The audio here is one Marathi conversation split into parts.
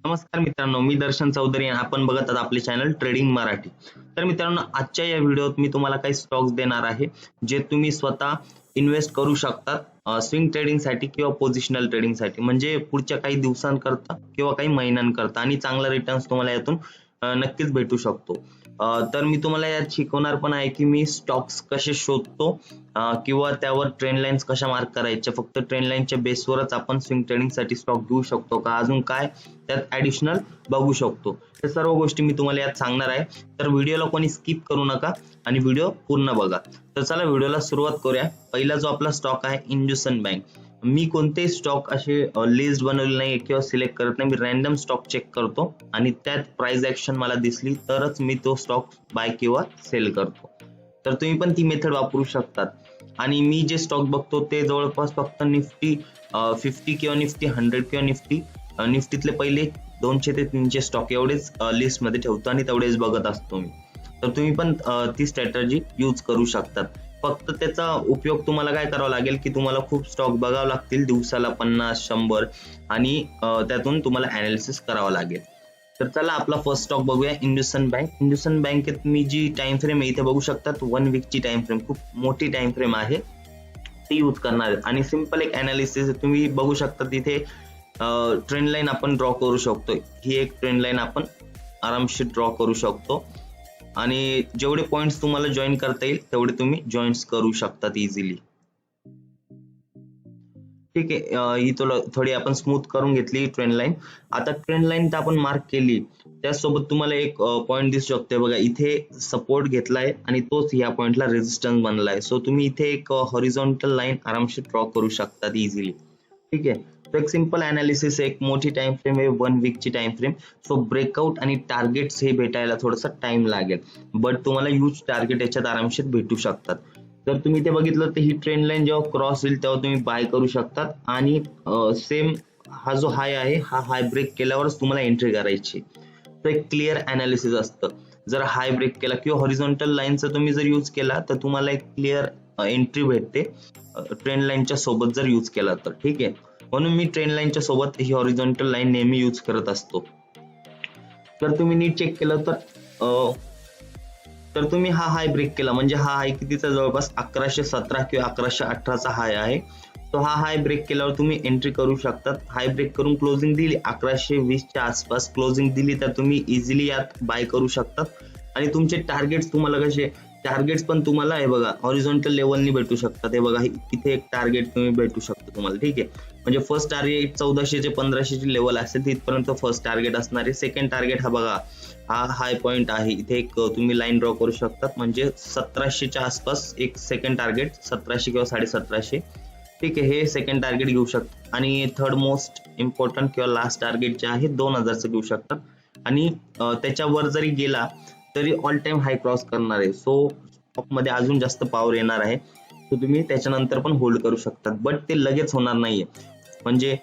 नमस्कार मित्रांनो, मी दर्शन चौधरी आणि आपण बघत आहात आपले चॅनल ट्रेडिंग मराठी. तर मित्रांनो, आजच्या या व्हिडिओत मी तुम्हाला काही स्टॉक्स देणार आहे जे तुम्ही स्वतः इन्व्हेस्ट करू शकतात स्विंग ट्रेडिंगसाठी किंवा पोझिशनल ट्रेडिंगसाठी, म्हणजे पुढच्या काही दिवसांकरता किंवा काही महिन्यांकरता, आणि चांगला रिटर्न्स तुम्हाला यातून नक्कीच भेटू शकतो. तर मी तुम्हाला यात शिकवणार पण आहे की मी स्टॉक्स कसे शोधतो किंवा त्यावर ट्रेंड लाईन्स कशा मार्क करायच्या. फक्त ट्रेंड लाईनच्या बेसवरच आपण स्विंग ट्रेडिंगसाठी स्टॉक घेऊ शकतो का, अजून काय त्यात ऍडिशनल बघू शकतो, हे सर्व गोष्टी मी तुम्हाला यात सांगणार आहे. तर व्हिडिओला कोणी स्किप करू नका आणि व्हिडिओ पूर्ण बघा. तर चला व्हिडिओला सुरुवात करूया. पहिला जो आपला स्टॉक आहे इंडसइंड बँक. मी कोणतेही स्टॉक असे लिस्ट बनवले नाही किंवा सिलेक्ट करत नाही. मी रॅन्डम स्टॉक चेक करतो आणि त्यात प्राइस ऍक्शन मला दिसली तरच मी तो स्टॉक बाय किंवा सेल करतो. तर तुम्ही पण ती मेथड वापरू शकतात. आणि मी जे स्टॉक बघतो ते जवळपास फक्त निफ्टी 50 किंवा निफ्टी 100 किंवा निफ्टीतले पहिले 200 ते 300 स्टॉक एवढेच लिस्ट मध्ये ठेवतो आणि तेवढेच बघत असतो मी. तर तुम्ही पण ती स्ट्रॅटर्जी यूज करू शकतात. फक्त त्याचा उपयोग तुम्हाला काय करावा लागेल की तुम्हाला खूप स्टॉक बघावं लागतील, दिवसाला 50-100, आणि त्यातून तुम्हाला अनालिसिस करावं लागेल. तर चला आपला फर्स्ट स्टॉक बघूया, इंडसइंड बँक. इंडसइंड बँकेत मी जी टाइम फ्रेम आहे इथे बघू शकतात, 1 वीकची टाइम फ्रेम, खूप मोठी टाइम फ्रेम आहे, ती यूज करणार आहे. आणि सिंपल एक अनालिसिस तुम्ही बघू शकता. तिथे ट्रेंड लाईन आपण ड्रॉ करू शकतो. ही एक ट्रेंड लाईन आपण आरामशीर ड्रॉ करू शकतो आणि जेवढे पॉइंट्स तुम्हाला जॉईन करता येईल तेवढे तुम्ही जॉईन्स करू शकतात इझिली. ठीक आहे, ही थोडी आपण स्मूथ करून घेतली ट्रेंड लाईन. आता ट्रेंड लाईन तर आपण मार्क केली, त्याचसोबत तुम्हाला एक पॉइंट दिसू शकतो बघा, इथे सपोर्ट घेतलाय आणि तोच या पॉइंटला रेजिस्टन्स बनलाय. सो तुम्ही इथे एक हॉरिझॉन्टल लाईन आरामशीर ड्रॉ करू शकतात इझिली. ठीक आहे, तो एक सिंपल अनालिसिस, एक मोठी टाइम फ्रेम आहे, 1 वीकची टाइम फ्रेम. सो ब्रेकआउट आणि टार्गेट्स हे भेटायला थोडासा टाइम लागेल, बट तुम्हाला ह्यूज टार्गेट याच्यात आरामशीर भेटू शकतात. जर तुम्ही ते बघितलं तर ही ट्रेंड लाईन जेव्हा क्रॉस होईल तेव्हा तुम्ही बाय करू शकतात. आणि सेम हा जो हाय आहे, हा हाय ब्रेक केल्यावरच तुम्हाला एंट्री करायची. तर एक क्लिअर अनालिसिस असतं. जर हाय ब्रेक केला किंवा हॉरिझॉन्टल लाईनचा तुम्ही जर यूज केला तर तुम्हाला एक क्लिअर एंट्री भेटते ट्रेंड लाईनच्या सोबत जर यूज केला तर. ठीक आहे, म्हणून मी ट्रेंड लाईनच्या सोबत ही हॉरिझॉन्टल लाईन नेहमी यूज करत असतो. जर तुम्ही नीट चेक केलं तर तुम्ही हा हाय ब्रेक केला, म्हणजे हा हाय कितीचा, जवळपास 1117 किंवा 1118चा हाय आहे. तो हा हाय ब्रेक केल्यावर तुम्ही एंट्री करू शकतात. हाय ब्रेक करून क्लोजिंग दिली 1120च्या आसपास क्लोजिंग दिली तर तुम्ही इझिली यात बाय करू शकतात. आणि तुमचे टार्गेट्स तुम्हाला कसे, टार्गेट्स पण तुम्हाला हे बघा हॉरिझॉन्टल लेवलनी भेटू शकतात. हे बघा इथे एक टार्गेट तुम्ही भेटू शकतो तुम्हाला. ठीक आहे, म्हणजे फर्स्ट टार्गेट 1400 चे 1500 लेवल असेल तिथपर्यंत फर्स्ट टार्गेट असणार आहे. सेकंड टार्गेट हा बघा, हा हाय पॉइंट आहे, इथे एक तुम्ही लाईन ड्रॉ करू शकतात, म्हणजे 1700च्या आसपास एक सेकंड टार्गेट, 1700 किंवा 1750. ठीक आहे, हे सेकंड टार्गेट घेऊ शकतात. आणि थर्ड मोस्ट इम्पॉर्टंट किंवा लास्ट टार्गेट जे आहे 2000चं घेऊ शकतात. आणि त्याच्यावर जरी गेला तरी ऑल टाइम हाय क्रॉस करणार आहे. सो स्टॉक मध्ये अजून जास्त पॉवर येणार आहे. सो तुम्ही त्याच्यानंतर पण होल्ड करू शकतात, बट ते लगेच होणार नाहीये. म्हणजे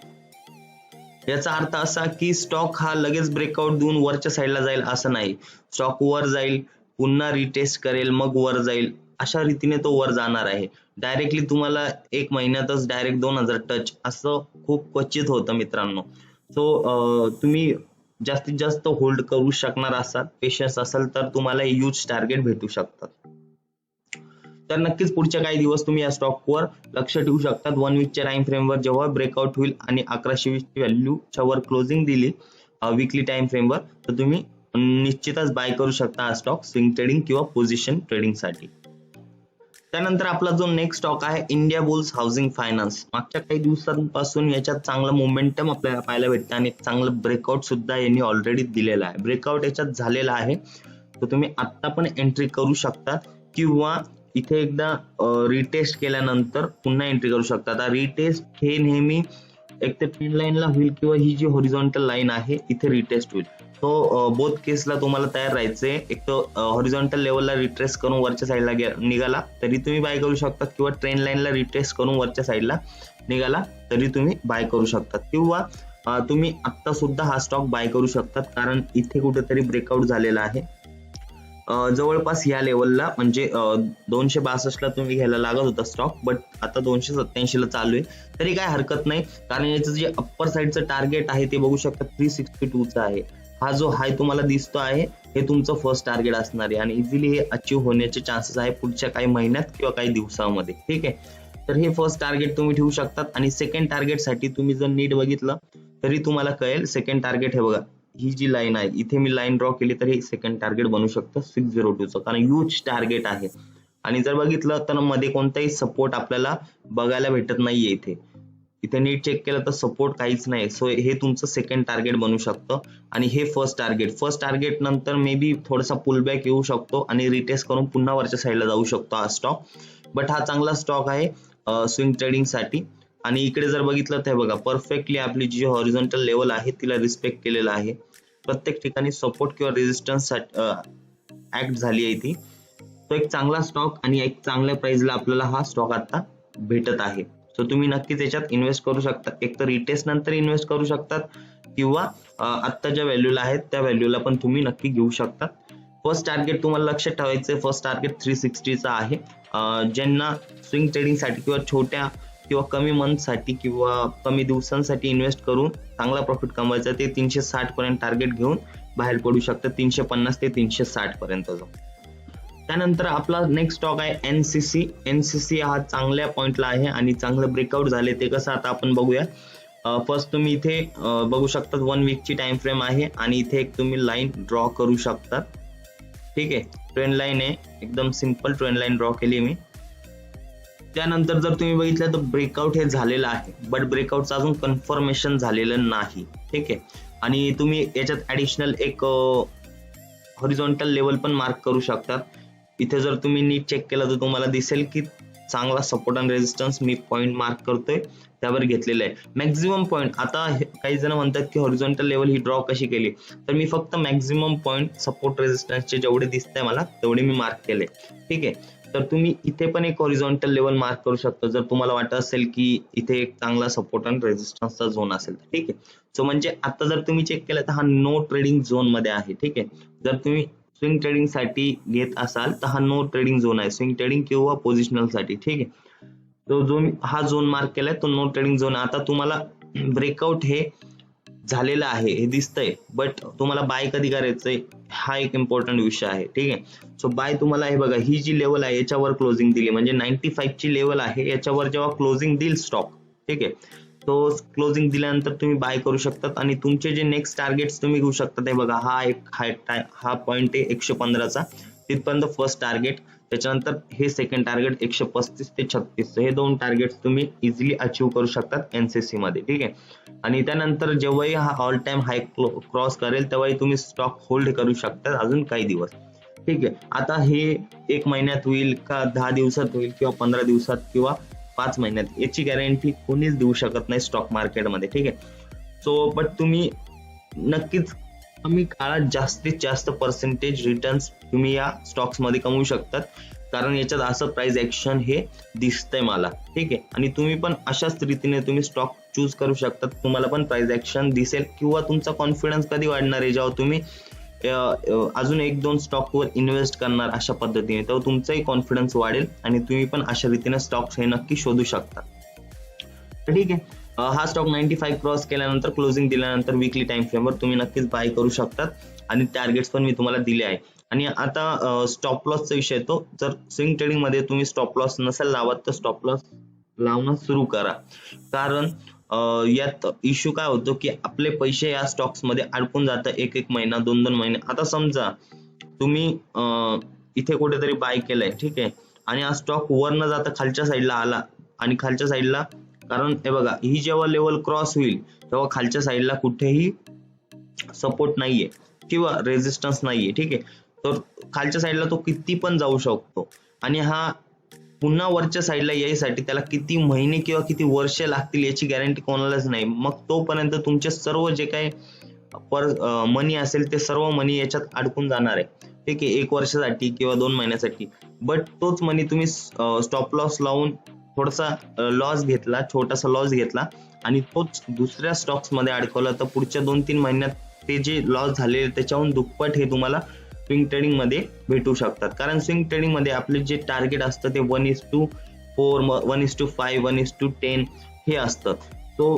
याचा अर्थ असा की स्टॉक हा लगेच ब्रेकआउट देऊन वरच्या साईडला जाईल असं नाही. स्टॉक वर जाईल, पुन्हा रिटेस्ट करेल, मग वर जाईल, अशा रीतीने तो वर जाणार आहे. डायरेक्टली तुम्हाला 1 महिन्यातच डायरेक्ट 2000 टच असं खूप क्वचित होतं मित्रांनो. सो तुम्ही जास्तीत जास्त होल्ड करू शकणार असाल, पेशन्स असेल तर तुम्हाला ह्यूज टार्गेट भेटू शकतात. तर नक्कीच पुढच्या काही दिवस तुम्ही या स्टॉकवर लक्ष ठेवू शकतात. 1 वीकच्या टाइम फ्रेमवर जेव्हा ब्रेकआउट होईल आणि 1120 ची व्हॅल्यूच्या वर क्लोजिंग दिली वीकली टाइम फ्रेमवर, तर तुम्ही निश्चितच बाय करू शकता हा स्टॉक स्विंग ट्रेडिंग किंवा पोझिशन ट्रेडिंग साठी. त्यानंतर आपला जो नेक्स्ट स्टॉक आहे इंडिया बुल्स हाऊसिंग फायनान्स. मागच्या काही दिवसांपासून याच्यात चांगलं मोमेंटम आपल्याला पाहायला भेटतं आणि चांगलं ब्रेकआउट सुद्धा यांनी ऑलरेडी दिलेला आहे. ब्रेकआउट याच्यात झालेला आहे, तर तुम्ही आता पण एंट्री करू शकता किंवा इथे एकदा रिटेस्ट केल्यानंतर पुन्हा एंट्री करू शकता. आता रिटेस्ट हे नेहमी एक तर ट्रेंड लाईनला होईल किंवा ही जी हॉरिझॉन्टल लाईन आहे इथे रिटेस्ट होईल. तो बोथ केसला तुम्हाला तयार राहायचंय. एक तर हॉरिझॉन्टल लेवलला रिट्रेस करून वरच्या साईडला निघाला तरी तुम्ही बाय करू शकता, किंवा ट्रेंड लाईनला रिट्रेस करून वरच्या साईडला निघाला तरी तुम्ही बाय करू शकता, किंवा तुम्ही आता सुद्धा हा स्टॉक बाय करू शकतात, कारण इथे कुठेतरी ब्रेकआउट झालेला आहे. जवळपास ह्या लेवलला म्हणजे 262ला तुम्ही घ्यायला लागत होता स्टॉक, बट आता 287ला चालू आहे. तरी काय हरकत नाही, कारण याचं जे अप्पर साईडचं टार्गेट आहे ते बघू शकता 362चा आहे. हा जो हाय तुम्हाला दिसतो आहे हे तुमचं फर्स्ट टार्गेट असणार आहे आणि इझिली हे अचीव्ह होण्याचे चान्सेस आहे पुढच्या काही महिन्यात किंवा काही दिवसामध्ये. ठीक आहे, तर हे फर्स्ट टार्गेट तुम्ही ठेवू शकतात. आणि सेकंड टार्गेटसाठी तुम्ही जर नीट बघितलं तरी तुम्हाला कळेल. सेकंड टार्गेट हे बघा, ही जी लाईन आहे इथे मी लाईन ड्रॉ केली तर हे सेकंड टार्गेट बनू शकतं 602चं, कारण ह्यूज टार्गेट आहे. आणि जर बघितलं तर मध्ये कोणताही सपोर्ट आपल्याला बघायला भेटत नाहीये. इथे नीट चेक केलं तर सपोर्ट काहीच नाही. सो हे तुमचं सेकंड टार्गेट बनू शकतं. आणि हे फर्स्ट टार्गेट नंतर मे बी थोडासा पुलबॅक येऊ शकतो आणि रिटेस्ट करून पुन्हा वरच्या साईडला जाऊ शकतो हा स्टॉक. बट हा चांगला स्टॉक आहे स्विंग ट्रेडिंगसाठी. आणि इकडे जर बघितलं तर बघा, परफेक्टली आपली जी हॉरिझॉन्टल लेवल आहे तिला रिस्पेक्ट केलेला आहे. प्रत्येक ठिकाणी सपोर्ट किंवा रेजिस्टन्स ऍक्ट झाली आहे ती. तो एक चांगला स्टॉक आणि एक चांगल्या प्राइसला आपल्याला हा स्टॉक आता भेटत आहे. सो तुम्ही नक्कीच याच्यात इन्व्हेस्ट करू शकता. एक तर रिटेस्ट नंतर इन्व्हेस्ट करू शकतात किंवा आत्ता ज्या व्हॅल्यूला आहेत त्या व्हॅल्यूला पण तुम्ही नक्की घेऊ शकता. फर्स्ट टार्गेट तुम्हाला लक्षात ठेवायचं, फर्स्ट टार्गेट 360चा आहे. ज्यांना स्विंग ट्रेडिंगसाठी किंवा छोट्या किंवा कमी मंथसाठी किंवा कमी दिवसांसाठी इन्व्हेस्ट करून चांगला प्रॉफिट कमवायचा ते 360 पर्यंत टार्गेट घेऊन बाहेर पडू शकतात, 350 ते 360 पर्यंतचा. त्यानंतर आपला नेक्स्ट स्टॉक आहे एनसीसी. एनसीसी हा चांगल्या पॉइंटला आहे आणि चांगलं ब्रेकआउट झाले. ते कसं आता आपण बघूया. फर्स्ट तुम्ही इथे बघू शकता 1 वीकची टाइम फ्रेम आहे आणि इथे एक तुम्ही लाईन ड्रॉ करू शकता. ठीक आहे, ट्रेंड लाईन आहे, एकदम सिंपल ट्रेंड लाईन ड्रॉ केली मी. त्यानंतर जर तुम्ही बघितलं तर ब्रेकआउट हे झालेलं आहे, बट ब्रेकआउटचं अजून कन्फर्मेशन झालेलं नाही. ठीक आहे, आणि तुम्ही याच्यात ऍडिशनल एक हॉरिझॉन्टल लेवल पण मार्क करू शकतात. इथे जर तुम्ही नीट चेक केलं तर तुम्हाला दिसेल की चांगला सपोर्ट आणि रेजिस्टन्स मी पॉईंट मार्क करतोय त्यावर घेतलेलं आहे. मॅक्झिमम पॉईंट, आता काही जण म्हणतात की हॉरिझॉन्टल लेवल ही ड्रॉ कशी केली, तर मी फक्त मॅक्झिमम पॉईंट सपोर्ट रेजिस्टन्सचे जेवढे दिसतंय मला तेवढे मी मार्क केले. ठीक आहे, तर तुम्ही इथे पण एक हॉरिझॉन्टल लेवल मार्क करू शकता जर तुम्हाला वाटत असेल की इथे एक चांगला सपोर्ट आणि रेजिस्टन्सचा झोन असेल. ठीक आहे, सो म्हणजे आता जर तुम्ही चेक केलं तर हा नो ट्रेडिंग झोन मध्ये आहे. ठीक आहे, जर तुम्ही स्विंग ट्रेडिंग साठी घेत असाल तर हा नो ट्रेडिंग झोन आहे, स्विंग ट्रेडिंग किंवा पोझिशनल साठी. ठीक आहे, तो जो हा झोन मार्क केलाय तो नो ट्रेडिंग झोन. आता तुम्हाला ब्रेकआउट हे झालेलं आहे हे दिसतंय, बट तुम्हाला बाय कधी करायचंय हा एक इम्पॉर्टंट विषय आहे. ठीक आहे, सो बाय तुम्हाला हे बघा, ही जी लेवल आहे याच्यावर क्लोजिंग दिली म्हणजे 95 ची लेवल आहे, याच्यावर जेव्हा क्लोजिंग देईल स्टॉक, ठीक आहे, तो क्लोजिंग दिल्यानंतर तुम्ही बाय करू शकतात. आणि तुमचे जे नेक्स्ट टार्गेट्स तुम्ही घेऊ शकतात, हे बघा हा पॉईंट आहे 115चा, तिथपर्यंत फर्स्ट टार्गेट. त्याच्यानंतर हे सेकंड टार्गेट 135 ते 36, हे 2 टार्गेट तुम्ही इझिली अचीव्ह करू शकतात एनसीसी मध्ये. ठीक आहे, आणि त्यानंतर जेव्हाही हा ऑल टाइम हाय क्रॉस करेल तेव्हाही तुम्ही स्टॉक होल्ड करू शकता अजून काही दिवस. ठीक आहे, आता हे 1 महिन्यात होईल का 10 दिवसात होईल किंवा 15 दिवसात किंवा 5 महिन्यात याची गॅरंटी कोणीच देऊ शकत नाही स्टॉक मार्केटमध्ये. ठीक आहे, सो बट तुम्ही नक्कीच कमी काळात जास्तीत जास्त पर्सेंटेज रिटर्न्स तुम्ही या स्टॉक्स मध्ये कमवू शकतात, कारण याच्यात असं प्राइस ऍक्शन हे दिसतंय मला. ठीक आहे, आणि तुम्ही पण अशाच रीतीने तुम्ही स्टॉक चूज करू शकतात, तुम्हाला पण प्राइस ऍक्शन दिसेल किंवा तुमचा कॉन्फिडन्स कधी वाढणार आहे जेव्हा तुम्ही अजून 1-2 स्टॉकवर इन्व्हेस्ट करणार अशा पद्धतीने, तेव्हा तुमचाही कॉन्फिडन्स वाढेल आणि तुम्ही पण अशा रीतीने स्टॉक्स हे नक्की शोधू शकता. ठीक आहे, हा स्टॉक 95 क्रॉस केल्यानंतर क्लोजिंग दिल्यानंतर वीकली टाइम फ्रेमवर तुम्ही नक्कीच बाय करू शकतात आणि टार्गेट्स पण मी तुम्हाला दिले आहे. आणि आता स्टॉप लॉसचा विषय येतो. जर स्विंग ट्रेडिंग मध्ये तुम्ही स्टॉप लॉस नसेल लावत तर स्टॉप लॉस लावणं सुरू करा, कारण यात इश्यू काय होतो की आपले पैसे या स्टॉक्स मध्ये अडकून जातात 1-1 महिना 2-2 महिने. आता समजा तुम्ही इथे कुठेतरी बाय केलंय, ठीक आहे, आणि हा स्टॉक वर न जाता खालच्या साईडला आला आणि खालच्या साईडला, कारण हे बघा ही जेव्हा लेवल क्रॉस होईल तेव्हा खालच्या साईडला कुठेही सपोर्ट नाहीये किंवा रेजिस्टन्स नाहीये. ठीक आहे, तर खालच्या साईडला तो किती पण जाऊ शकतो आणि हा पुन्हा वरच्या साईडला यायसाठी त्याला किती महिने किंवा किती वर्ष लागतील याची गॅरंटी कोणालाच नाही. मग तोपर्यंत तुमचे सर्व जे काही मनी असेल ते सर्व मनी याच्यात अडकून जाणार आहे. ठीक आहे, 1 वर्षासाठी किंवा 2 महिन्यासाठी. बट तोच मनी तुम्ही स्टॉप लॉस लावून थोडासा लॉस घेतला, छोटासा लॉस घेतला आणि तोच दुसऱ्या स्टॉक्स मध्ये अडकवला तर पुढच्या 2-3 महिन्यात ते जे लॉस झालेले त्याच्याहून दुप्पट हे तुम्हाला स्विंग ट्रेडिंग मध्ये भेटू शकतात. कारण स्विंग ट्रेडिंग मध्ये आपले जे टार्गेट असतं ते 1:4, 1:5, 1:10 हे असतं. तो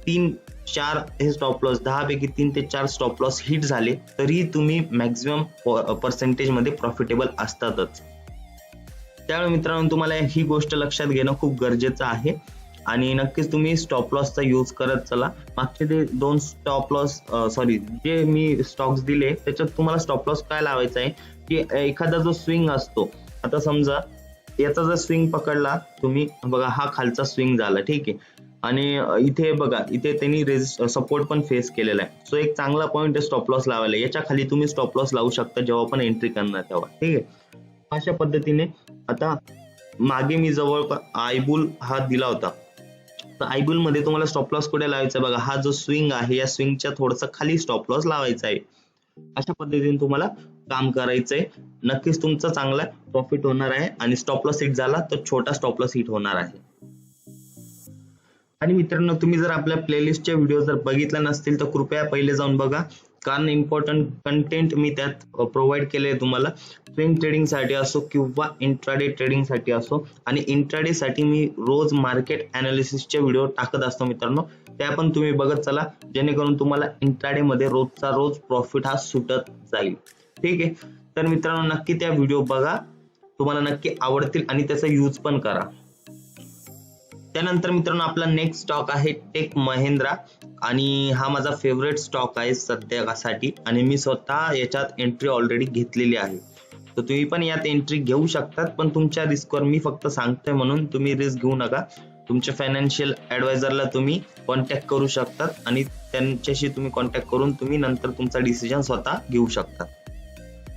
3-4 हे स्टॉप लॉस 10 पैकी 3 ते 4 स्टॉप लॉस हिट झाले तरी तुम्ही मॅक्झिमम पर्सेंटेज मध्ये प्रॉफिटेबल असतातच. त्यामुळे मित्रांनो तुम्हाला ही गोष्ट लक्षात घेणं खूप गरजेचं आहे आणि नक्कीच तुम्ही स्टॉप लॉसचा यूज करत चला. मागचे ते 2 स्टॉप लॉस जे मी स्टॉक्स दिले त्याच्यात तुम्हाला स्टॉप लॉस काय लावायचा आहे की एखादा जो स्विंग असतो, आता समजा याचा जर स्विंग पकडला तुम्ही, बघा हा खालचा स्विंग झाला, ठीक आहे, आणि इथे बघा इथे त्यांनी सपोर्ट पण फेस केलेला आहे. सो एक चांगला पॉईंट आहे स्टॉप लॉस लावायला. याच्या खाली तुम्ही स्टॉप लॉस लावू शकता जेव्हा पण एंट्री करणार तेव्हा, ठीक आहे. अशा पद्धतीने आता मागे मी जवळ आयबुल हा दिला होता, तर आयबुल मध्ये तुम्हाला स्टॉप लॉस कुठे लावायचा बघा, हा जो स्विंग आहे या स्विंगच्या थोडासा खाली स्टॉप लॉस लावायचा आहे. अशा पद्धतीने तुम्हाला काम करायचंय. नक्कीच तुमचा चांगला प्रॉफिट होणार आहे आणि स्टॉप लॉस हिट झाला तर छोटा स्टॉप लॉस हिट होणार आहे. आणि मित्रांनो तुम्ही जर आपल्या प्लेलिस्टचे व्हिडिओ जर बघितले नसतील तर कृपया पहिले जाऊन बघा, कारण इम्पॉर्टंट कंटेंट मी त्यात प्रोव्हाइड केले तुम्हाला, स्विंग ट्रेडिंग साठी असो किंवा इंट्राडे ट्रेडिंग साठी असो. आणि इंट्राडे साठी मी रोज मार्केट अनालिसिसचे व्हिडिओ टाकत असतो मित्रांनो, त्या पण तुम्ही बघत चला, जेणेकरून तुम्हाला इंट्राडे मध्ये रोजचा रोज प्रॉफिट हा सुटत जाईल, ठीक आहे. तर मित्रांनो नक्की त्या व्हिडिओ बघा, तुम्हाला नक्की आवडतील आणि त्याचा यूज पण करा. त्यानंतर मित्रांनो आपला नेक्स्ट स्टॉक आहे टेक महिंद्रा आणि हा माझा फेवरेट स्टॉक आहे सध्यासाठी आणि मी स्वतः याच्यात एंट्री ऑलरेडी घेतलेली आहे. तर तुम्ही पण यात एंट्री घेऊ शकतात, पण तुमच्या रिस्कवर, मी फक्त सांगतोय म्हणून तुम्ही रिस्क घेऊ नका. तुमच्या फायनान्शियल ऍडवायझरला तुम्ही कॉन्टॅक्ट करू शकतात आणि त्यांच्याशी तुम्ही कॉन्टॅक्ट करून तुम्ही नंतर तुमचा डिसिजन स्वतः घेऊ शकता.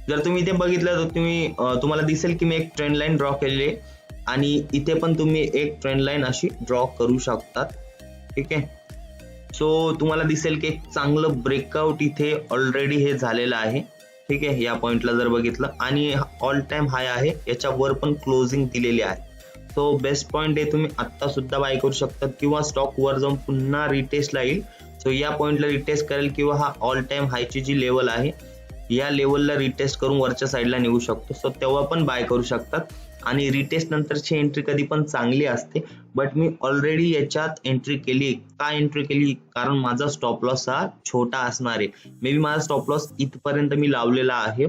जर तुम्ही इथे बघितलं तर तुम्हाला दिसेल की मी एक ट्रेंड लाईन ड्रॉ केलेली आहे आणि इथे पण तुम्ही एक ट्रेंड लाईन अशी ड्रॉ करू शकतात, ठीक आहे. सो तुम्हाला दिसेल की एक चांगलं ब्रेकआउट इथे ऑलरेडी हे झालेलं आहे, ठीक आहे. या पॉइंटला जर बघितलं आणि ऑल टाइम हाय आहे, याच्यावर पण क्लोजिंग दिलेली आहे. सो बेस्ट पॉइंट आहे, तुम्ही आत्ता सुद्धा बाय करू शकता किंवा स्टॉक वर जाऊन पुन्हा रिटेस्ट येईल. सो या पॉइंटला रिटेस्ट करेल किंवा हा ऑल टाइम हायची जी लेवल आहे या लेवलला रिटेस्ट करून वरच्या साईडला निघू शकतो. सो तेव्हा पण बाय करू शकतात आणि रिटेस्ट नंतरची एंट्री कधी पण चांगली असते. बट मी ऑलरेडी याच्यात एंट्री केली. का एंट्री केली? कारण माझा स्टॉप लॉस हा छोटा असणार आहे. मे बी माझा स्टॉप लॉस इथपर्यंत मी लावलेला आहे.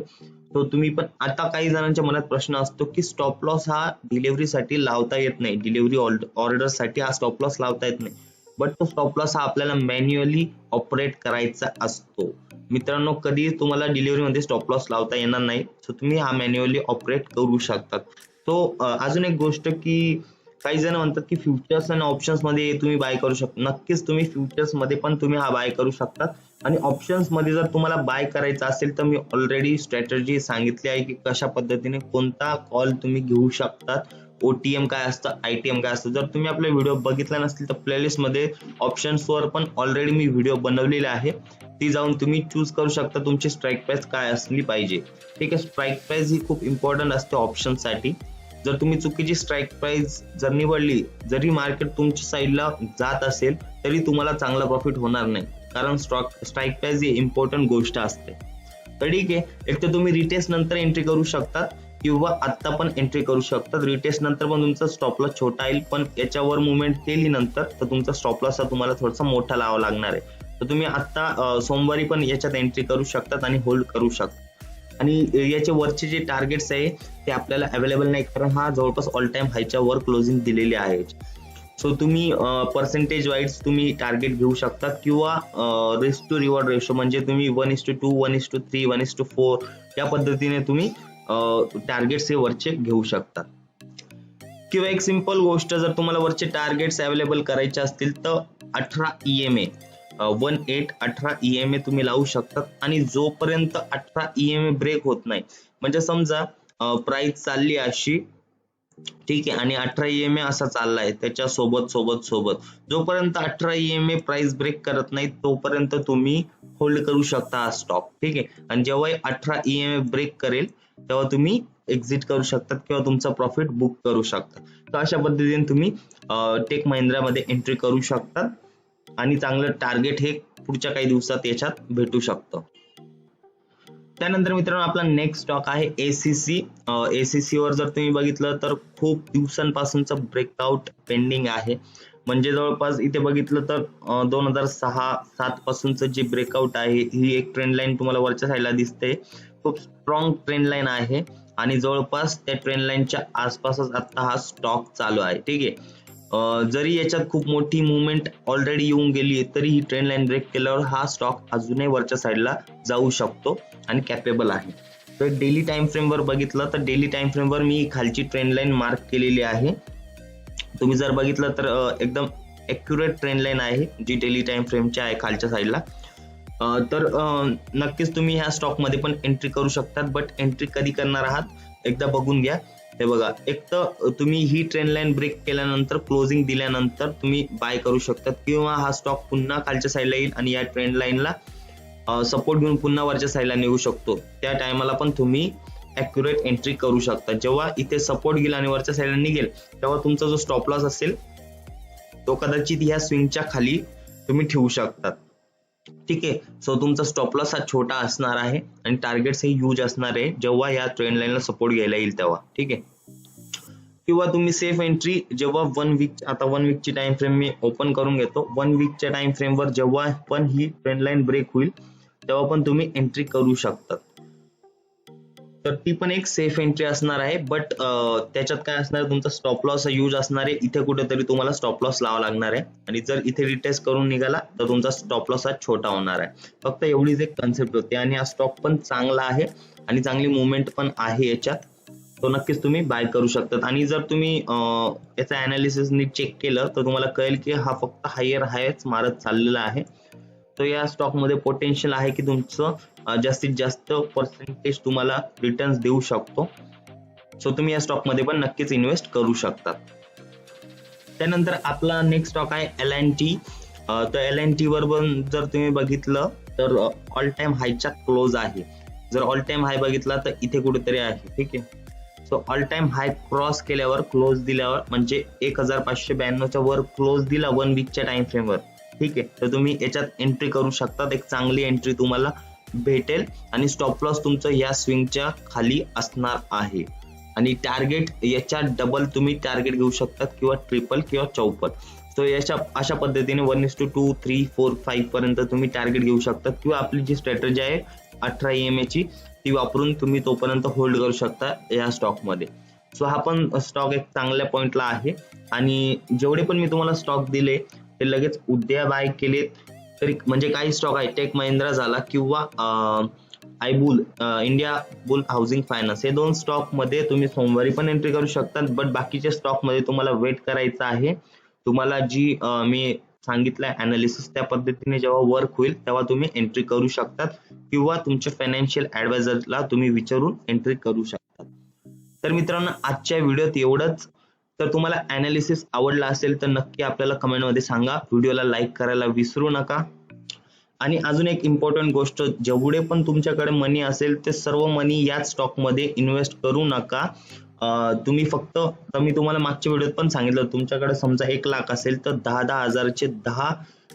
तो तुम्ही पण, आता काही जणांच्या मनात प्रश्न असतो की स्टॉप लॉस हा डिलिव्हरीसाठी लावता येत नाही, डिलिव्हरी ऑर्डर साठी हा स्टॉप लॉस लावता येत नाही. बट तो स्टॉप लॉस हा आपल्याला मॅन्युअली ऑपरेट करायचा असतो. मित्रांनो कधी तुम्हाला डिलिव्हरी मध्ये स्टॉप लॉस लावता येणार नाही, सो तुम्ही हा मॅन्युअली ऑपरेट करू शकतात. तो अजून एक गोष्ट की काही जण म्हणतात की फ्युचर्स आणि ऑप्शन्स मध्ये तुम्ही बाय करू शकता. नक्कीच तुम्ही फ्युचर्स मध्ये पण तुम्ही हा बाय करू शकता आणि ऑप्शन्स मध्ये जर तुम्हाला बाय करायचा असेल तर मी ऑलरेडी स्ट्रॅटेजी सांगितली आहे की कशा पद्धतीने कोणता कॉल तुम्ही घेऊ शकतात, ओटीएम काय असतं, आयटीएम काय असतं. जर तुम्ही आपले व्हिडिओ बघितला नसतील तर प्लेलिस्ट मध्ये ऑप्शन्स वर पण ऑलरेडी मी व्हिडिओ बनवलेले आहे, ती जाऊन तुम्ही चूज करू शकता तुमची स्ट्राईक प्राइस काय असली पाहिजे, ठीक आहे. स्ट्राईक प्राइस ही खूप इम्पॉर्टंट असते ऑप्शन साठी. जर तुम्ही चुकीची स्ट्राईक प्राइस जर निवडली, जरी मार्केट तुमच्या साईडला जात असेल तरी तुम्हाला चांगला प्रॉफिट होणार नाही, कारण स्ट्राईक प्राइस ही इम्पॉर्टंट गोष्ट असते. तर ठीक आहे, एक तर तुम्ही रिटेस्ट नंतर एंट्री करू शकतात किंवा आता पण एंट्री करू शकतात. रिटेस्ट नंतर पण तुमचा स्टॉप लॉस छोटा येईल, पण याच्यावर मुवमेंट केली नंतर तर तुमचा स्टॉप लॉस हा तुम्हाला थोडासा मोठा लावा लागणार आहे. तर तुम्ही आता सोमवारी पण याच्यात एंट्री करू शकतात आणि होल्ड करू शकता. आणि याचे वरचे जे टार्गेट्स आहे ते आपल्याला अवेलेबल नाही, कारण हा जवळपास ऑल टाइम हायच्या वर क्लोजिंग दिलेली आहे. सो तुम्ही पर्सेंटेज वाईज तुम्ही टार्गेट घेऊ शकता किंवा रिस्क टू रिवॉर्ड रेशो म्हणजे तुम्ही 1:2, 1:3, 1:4 या पद्धतीने तुम्ही टार्गेट्स हे वरचे घेऊ शकता. किंवा एक सिंपल गोष्ट, जर तुम्हाला वरचे टार्गेट्स अवेलेबल करायचे असतील तर 18 EMA 18 EMA तुम्ही लावू शकतात आणि जोपर्यंत 18 EMA ब्रेक होत नाही, म्हणजे समजा प्राइस चालली अशी, ठीक आहे, आणि 18 EMA असा चाललाय त्याच्या सोबत जोपर्यंत 18 EMA प्राइस ब्रेक करत नाही तोपर्यंत तुम्ही होल्ड करू शकता हा स्टॉक, ठीक आहे. आणि जेव्हा 18 EMA ब्रेक करेल तेव्हा तुम्ही एक्झिट करू शकतात किंवा तुमचा प्रॉफिट बुक करू शकता. तर अशा पद्धतीने तुम्ही टेक महिंद्रा मध्ये एंट्री करू शकतात आणि चांगलं टार्गेट हे पुढच्या काही दिवसात याच्यात भेटू शकतं. त्यानंतर मित्रांनो आपला नेक्स्ट स्टॉक आहे एसीसी. एसीसी वर जर तुम्ही बघितलं तर खूप दिवसांपासूनचा ब्रेकआउट पेंडिंग आहे. म्हणजे जवळपास इथे बघितलं तर 2006-7 पासूनचं जे ब्रेकआउट आहे, ही एक ट्रेंड लाईन तुम्हाला वरच्या साईडला दिसते. खूप स्ट्रॉंग ट्रेंड लाईन आहे आणि जवळपास त्या ट्रेंड लाईनच्या आसपासच आता हा स्टॉक चालू आहे. ठीक आहे. जरी याच्यात खूप मोठी मुवमेंट ऑलरेडी येऊन गेली तरी ही ट्रेंड लाईन ब्रेक केल्यावर हा स्टॉक अजूनही वरच्या साईडला जाऊ शकतो आणि कॅपेबल आहे. तर डेली टाइम फ्रेम वर बघितलं तर डेली टाइम फ्रेम वर मी खालची ट्रेंड लाईन मार्क केलेली आहे. तुम्ही जर बघितलं तर एकदम ॲक्युरेट ट्रेंड लाईन आहे जी डेली टाइम फ्रेमची आहे खालच्या साईडला. तर नक्कीच तुम्ही ह्या स्टॉक मध्ये पण एंट्री करू शकतात. बट एंट्री कधी करणार आहात एकदा बघून घ्या. हे बघा, एक तर तुम्ही ही ट्रेंड लाईन ब्रेक केल्यानंतर क्लोजिंग दिल्यानंतर तुम्ही बाय करू शकतात, किंवा हा स्टॉक पुन्हा खालच्या साईडला येईल आणि या ट्रेंड लाईनला सपोर्ट घेऊन पुन्हा वरच्या साईडला निघू शकतो. त्या टायमाला पण तुम्ही ॲक्युरेट एंट्री करू शकता. जेव्हा इथे सपोर्ट घेईल आणि वरच्या साईडला निघेल तेव्हा तुमचा जो स्टॉप लॉस असेल तो कदाचित ह्या स्विंगच्या खाली तुम्ही ठेवू शकतात. ठीक आहे. सो तुमचा स्टॉप लॉस हा छोटा असणार आहे आणि टार्गेट्स हे ह्यूज असणार आहे जेव्हा या ट्रेंड लाईनला सपोर्ट घ्यायला येईल तेव्हा. ठीक आहे. किंवा तुम्ही सेफ एंट्री जेव्हा 1 वीक, आता 1 वीकची टाइम फ्रेम मी ओपन करून घेतो. 1 वीकच्या टाइम फ्रेमवर जेव्हा पण ही ट्रेंड लाईन ब्रेक होईल तेव्हा पण तुम्ही एंट्री करू शकतात. तर ती पण एक सेफ एंट्री असणार आहे. बट त्याच्यात काय असणार आहे, तुमचा स्टॉप लॉस यूज असणार आहे. इथे कुठेतरी तुम्हाला स्टॉप लॉस लावा लागणार आहे आणि जर इथे रिटेस्ट करून निघाला तर तुमचा स्टॉप लॉस हा छोटा होणार आहे. फक्त एवढीच एक कन्सेप्ट होती आणि हा स्टॉक पण चांगला आहे आणि चांगली मुवमेंट पण आहे याच्यात. तो नक्कीच तुम्ही बाय करू शकतात. आणि जर तुम्ही याचं अनालिसिस नीट चेक केलं तर तुम्हाला कळेल की हा फक्त हायर हायच मारत चाललेला आहे. तर या स्टॉक मध्ये पोटेन्शियल आहे की तुमचं जास्तीत जास्त पर्सेंटेज तुम्हाला रिटर्न्स देऊ शकतो. सो तुम्ही या स्टॉक मध्ये पण नक्कीच इन्व्हेस्ट करू शकता. त्यानंतर आपला नेक्स्ट स्टॉक आहे L&T. तर L&T वर पण जर तुम्ही बघितलं तर ऑल टाइम हायच्या क्लोज आहे. जर ऑल टाइम हाय बघितला तर इथे कुठेतरी आहे. ठीक आहे. सो ऑल टाइम हाय क्रॉस केल्यावर क्लोज दिल्यावर म्हणजे 1592च्या वर क्लोज दिला 1 वीकच्या टाइम फ्रेमवर. ठीक आहे. तर तुम्ही याच्यात एंट्री करू शकता. एक चांगली एंट्री तुम्हाला भेटेल आणि स्टॉप लॉस तुमचं या स्विंगच्या खाली असणार आहे आणि टार्गेट याच्या डबल तुम्ही टार्गेट घेऊ शकतात किंवा ट्रिपल किंवा चौपट. सो याच्या अशा पद्धतीने 1:2, 3, 4, 5 पर्यंत तुम्ही टार्गेट घेऊ शकता किंवा आपली जी स्ट्रॅटेजी आहे 18 EMA ची ती वापरून तुम्ही तोपर्यंत होल्ड करू शकता या स्टॉक मध्ये. सो हा पण स्टॉक एक चांगल्या पॉइंटला आहे आणि जेवढे पण मी तुम्हाला स्टॉक दिले ते लगेच उद्या बाय केले तरी, म्हणजे काही स्टॉक आहे टेक महिंद्रा झाला किंवा आयबुल इंडिया बुल हाऊसिंग फायनान्स, हे 2 स्टॉक मध्ये तुम्ही सोमवारी पण एंट्री करू शकता. बट बाकीच्या स्टॉक मध्ये तुम्हाला वेट करायचं आहे. तुम्हाला जी मी सांगितलंय अनालिसिस त्या पद्धतीने जेव्हा वर्क होईल तेव्हा तुम्ही एंट्री करू शकतात किंवा तुमच्या फायनान्शियल ऍडवायझरला तुम्ही विचारून एंट्री करू शकता. तर मित्रांनो आजच्या व्हिडिओत एवढंच. तर तुम्हाला अनालिसिस आवडला असेल तर नक्की आपल्याला कमेंटमध्ये सांगा. व्हिडिओला लाईक करायला विसरू नका. आणि अजून एक इम्पॉर्टंट गोष्ट, जेवढे पण तुमच्याकडे मनी असेल ते सर्व मनी याच स्टॉक मध्ये इन्व्हेस्ट करू नका. तुम्ही फक्त, तर मी तुम्हाला मागच्या व्हिडिओत पण सांगितलं, तुमच्याकडे समजा 1 लाख असेल तर 10-10 हजारचे 10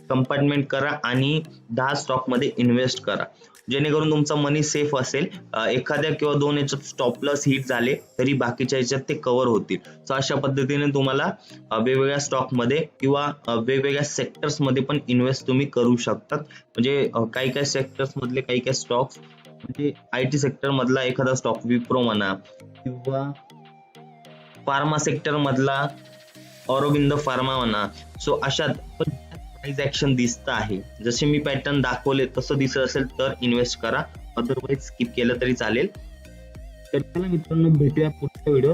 कंपार्टमेंट करा आणि 10 स्टॉक मध्ये इन्व्हेस्ट करा, जेणेकरून तुमचा मनी सेफ असेल. एखाद्या किंवा 2 याच्यात स्टॉप लॉस हिट झाले तरी बाकीच्या याच्यात ते कव्हर होतील. सो अशा पद्धतीने तुम्हाला वेगवेगळ्या स्टॉक मध्ये किंवा वेगवेगळ्या सेक्टर्स मध्ये पण इन्व्हेस्ट तुम्ही करू शकतात. म्हणजे काही सेक्टर्स मधले काही स्टॉक्स, म्हणजे IT सेक्टर मधला एखादा स्टॉक विप्रो म्हणा किंवा फार्मा सेक्टर मधला ऑरोबिंदो फार्मा म्हणा. सो अशा प्राइस ऍक्शन दिसत आहे. जसे मी पॅटर्न दाखवले तसं दिसत असेल तर इन्व्हेस्ट करा, अदरवाईज स्किप केलं तरी चालेल. तर चला मित्रांनो भेटूया पुढच्या व्हिडिओ.